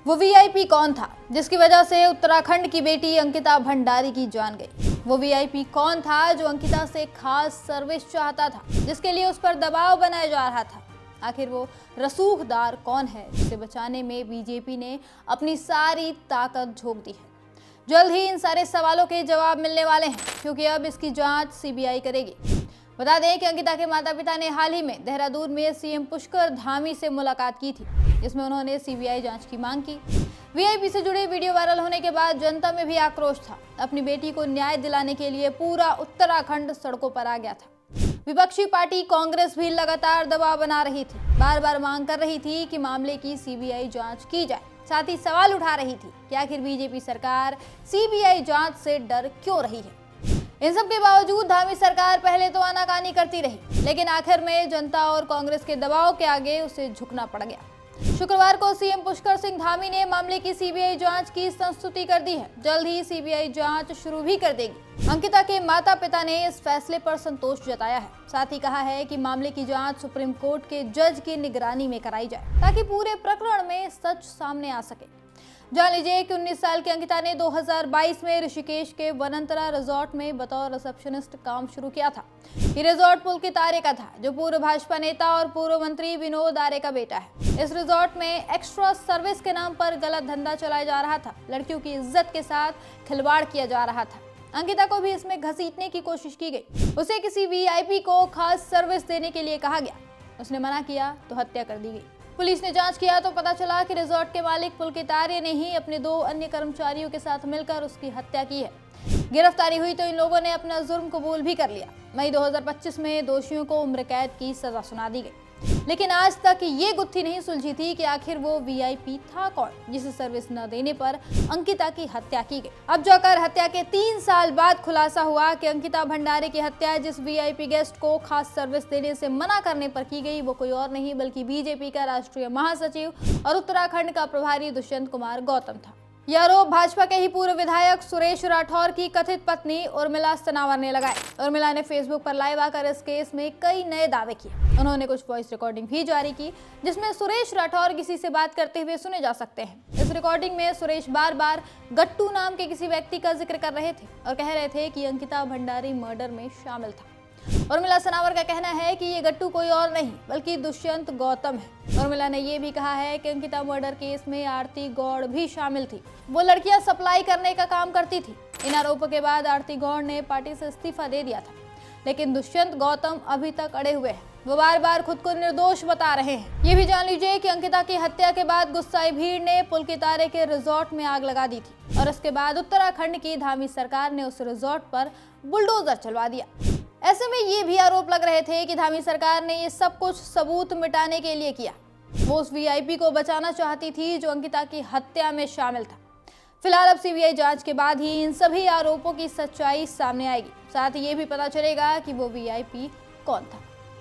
वो वीआईपी कौन था जिसकी वजह से उत्तराखंड की बेटी अंकिता भंडारी की जान गई? वो वीआईपी कौन था जो अंकिता से खास सर्विस चाहता था, जिसके लिए उस पर दबाव बनाया जा रहा था? आखिर वो रसूखदार कौन है जिसे बचाने में बीजेपी ने अपनी सारी ताकत झोंक दी है? जल्द ही इन सारे सवालों के जवाब मिलने वाले हैं, क्योंकि अब इसकी जांच सीबीआई करेगी। बता दें कि अंकिता के माता पिता ने हाल ही में देहरादून में सीएम पुष्कर धामी से मुलाकात की थी, जिसमें उन्होंने सीबीआई जांच की मांग की। वीआईपी से जुड़े वीडियो वायरल होने के बाद जनता में भी आक्रोश था। अपनी बेटी को न्याय दिलाने के लिए पूरा उत्तराखंड सड़कों पर आ गया था। विपक्षी पार्टी कांग्रेस भी लगातार दबाव बना रही थी, बार बार मांग कर रही थी कि मामले की सीबीआई जांच की जाए। साथ ही सवाल उठा रही थी कि आखिर बीजेपी सरकार सीबीआई जांच से डर क्यों रही है। इन सब के बावजूद धामी सरकार पहले तो आनाकानी करती रही, लेकिन आखिर में जनता और कांग्रेस के दबाव के आगे उसे झुकना पड़ गया। शुक्रवार को सीएम पुष्कर सिंह धामी ने मामले की सीबीआई जांच की संस्तुति कर दी है। जल्द ही सीबीआई जांच शुरू भी कर देगी। अंकिता के माता पिता ने इस फैसले पर संतोष जताया है। साथ ही कहा है कि मामले की जांच सुप्रीम कोर्ट के जज की निगरानी में कराई जाए, ताकि पूरे प्रकरण में सच सामने आ सके। जान लीजिए कि 19 साल की अंकिता ने 2022 में ऋषिकेश के वनंतरा रिजॉर्ट में बतौर रिसेप्शनिस्ट काम शुरू किया था। ये रिजॉर्ट पुलकित आर्य का था, जो पूर्व भाजपा नेता और पूर्व मंत्री विनोद आर्य का बेटा है। इस रिजॉर्ट में एक्स्ट्रा सर्विस के नाम पर गलत धंधा चलाया जा रहा था। लड़कियों की इज्जत के साथ खिलवाड़ किया जा रहा था। अंकिता को भी इसमें घसीटने की कोशिश की गई। उसे किसी वीआईपी को खास सर्विस देने के लिए कहा गया। उसने मना किया तो हत्या कर दी गई। पुलिस ने जांच किया तो पता चला कि रिजॉर्ट के मालिक पुलकित आर्य ने ही अपने 2 अन्य कर्मचारियों के साथ मिलकर उसकी हत्या की है। गिरफ्तारी हुई तो इन लोगों ने अपना जुर्म कबूल भी कर लिया। मई 2025 में दोषियों को उम्र कैद की सजा सुना दी गई। लेकिन आज तक ये गुत्थी नहीं सुलझी थी कि आखिर वो वीआईपी था कौन, जिसे सर्विस न देने पर अंकिता की हत्या की गई। अब जाकर हत्या के 3 साल बाद खुलासा हुआ कि अंकिता भंडारी की हत्या जिस वीआईपी गेस्ट को खास सर्विस देने से मना करने पर की गई, वो कोई और नहीं बल्कि बीजेपी का राष्ट्रीय महासचिव और उत्तराखंड का प्रभारी दुष्यंत कुमार गौतम था। यह आरोप भाजपा के ही पूर्व विधायक सुरेश राठौर की कथित पत्नी उर्मिला सनावर ने लगाए। उर्मिला ने फेसबुक पर लाइव आकर इस केस में कई नए दावे किए। उन्होंने कुछ वॉइस रिकॉर्डिंग भी जारी की, जिसमें सुरेश राठौर किसी से बात करते हुए सुने जा सकते हैं। इस रिकॉर्डिंग में सुरेश बार बार गट्टू नाम के किसी व्यक्ति का जिक्र कर रहे थे और कह रहे थे कि अंकिता भंडारी मर्डर में शामिल था। उर्मिला सनावर का कहना है कि ये गट्टू कोई और नहीं बल्कि दुष्यंत गौतम है। उर्मिला ने यह भी कहा है कि अंकिता मर्डर केस में आरती गौड़ भी शामिल थी। वो लड़कियां सप्लाई करने का काम करती थी। इन आरोपों के बाद आरती गौड़ ने पार्टी से इस्तीफा दे दिया था, लेकिन दुष्यंत गौतम अभी तक अड़े हुए हैं। वो बार बार खुद को निर्दोष बता रहे हैं। ये भी जान लीजिए कि अंकिता की हत्या के बाद गुस्साई भीड़ ने पुलकित आर्य के रिजॉर्ट में आग लगा दी थी और इसके बाद उत्तराखंड की धामी सरकार ने उस रिजॉर्ट पर बुलडोजर चलवा दिया। ऐसे में ये भी आरोप लग रहे थे कि धामी सरकार ने ये सब कुछ सबूत मिटाने के लिए किया। वो उस वीआईपी को बचाना चाहती थी जो अंकिता की हत्या में शामिल था। फिलहाल अब सीबीआई जांच के बाद ही इन सभी आरोपों की सच्चाई सामने आएगी। साथ ही ये भी पता चलेगा कि वो वीआईपी कौन था।